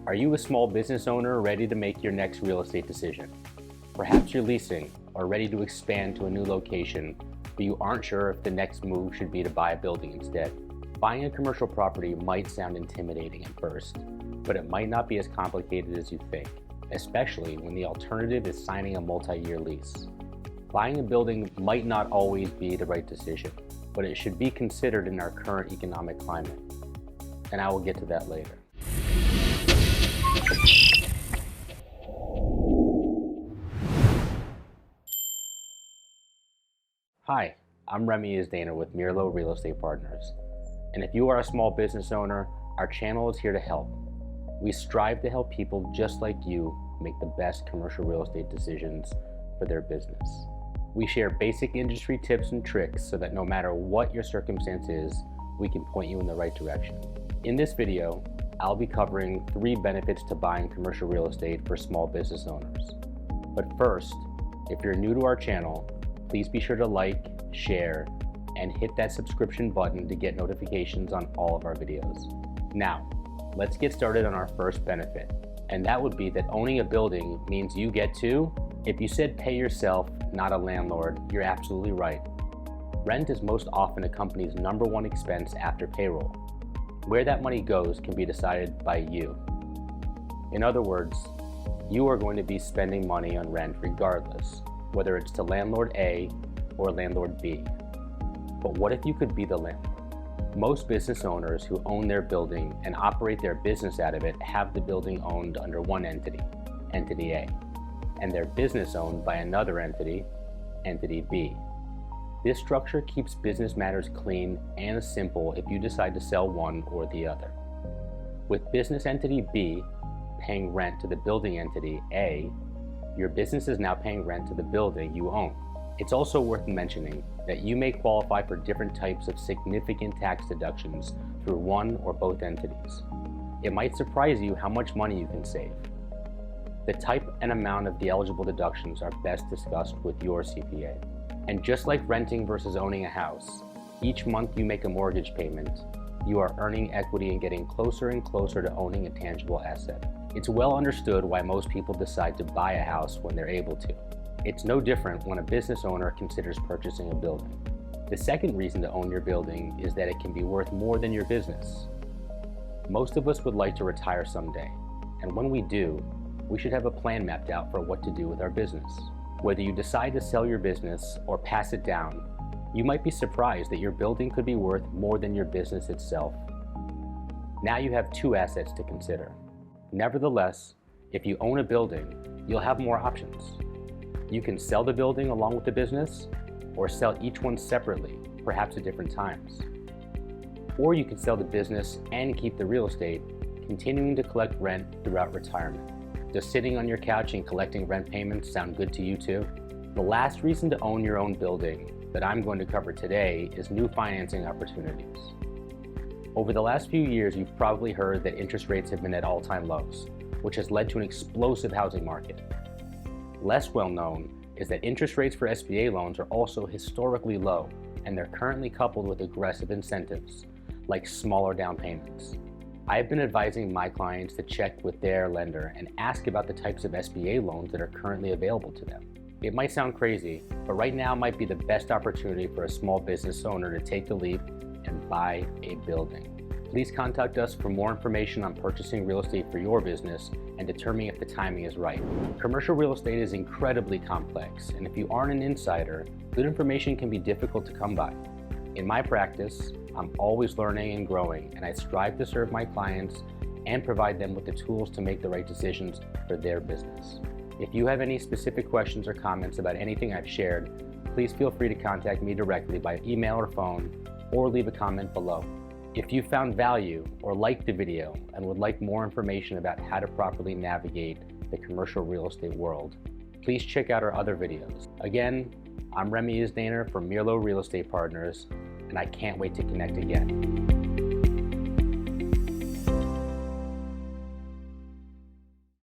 Are you a small business owner ready to make your next real estate decision? Perhaps you're leasing or ready to expand to a new location, but you aren't sure if the next move should be to buy a building instead. Buying a commercial property might sound intimidating at first, but it might not be as complicated as you think, especially when the alternative is signing a multi-year lease. Buying a building might not always be the right decision, but it should be considered in our current economic climate. And I will get to that later. Hi, I'm Remy Isdana with Mirlo Real Estate Partners. And if you are a small business owner, our channel is here to help. We strive to help people just like you make the best commercial real estate decisions for their business. We share basic industry tips and tricks so that no matter what your circumstance is, we can point you in the right direction. In this video, I'll be covering 3 benefits to buying commercial real estate for small business owners. But first, if you're new to our channel, please be sure to like, share, and hit that subscription button to get notifications on all of our videos. Now, let's get started on our first benefit, and that would be that owning a building means you get to, if you said pay yourself, not a landlord, you're absolutely right. Rent is most often a company's #1 expense after payroll. Where that money goes can be decided by you. In other words, you are going to be spending money on rent regardless, whether it's to landlord A or landlord B. But what if you could be the landlord? Most business owners who own their building and operate their business out of it have the building owned under one entity, Entity A, and their business owned by another entity, Entity B. This structure keeps business matters clean and simple if you decide to sell one or the other. With business entity B paying rent to the building entity A, your business is now paying rent to the building you own. It's also worth mentioning that you may qualify for different types of significant tax deductions through one or both entities. It might surprise you how much money you can save. The type and amount of the eligible deductions are best discussed with your CPA. And just like renting versus owning a house, each month you make a mortgage payment, you are earning equity and getting closer and closer to owning a tangible asset. It's well understood why most people decide to buy a house when they're able to. It's no different when a business owner considers purchasing a building. The second reason to own your building is that it can be worth more than your business. Most of us would like to retire someday, and when we do, we should have a plan mapped out for what to do with our business. Whether you decide to sell your business or pass it down, you might be surprised that your building could be worth more than your business itself. Now you have 2 assets to consider. Nevertheless, if you own a building, you'll have more options. You can sell the building along with the business, or sell each one separately, perhaps at different times. Or you can sell the business and keep the real estate, continuing to collect rent throughout retirement. Does sitting on your couch and collecting rent payments sound good to you too? The last reason to own your own building that I'm going to cover today is new financing opportunities. Over the last few years, you've probably heard that interest rates have been at all-time lows, which has led to an explosive housing market. Less well known is that interest rates for SBA loans are also historically low, and they're currently coupled with aggressive incentives, like smaller down payments. I've been advising my clients to check with their lender and ask about the types of SBA loans that are currently available to them. It might sound crazy, but right now might be the best opportunity for a small business owner to take the leap and buy a building. Please contact us for more information on purchasing real estate for your business and determining if the timing is right. Commercial real estate is incredibly complex, and if you aren't an insider, good information can be difficult to come by. In my practice, I'm always learning and growing, and I strive to serve my clients and provide them with the tools to make the right decisions for their business. If you have any specific questions or comments about anything I've shared, please feel free to contact me directly by email or phone, or leave a comment below. If you found value or liked the video and would like more information about how to properly navigate the commercial real estate world, please check out our other videos. Again, I'm Remy Isdana from Mirlo Real Estate Partners, and I can't wait to connect again.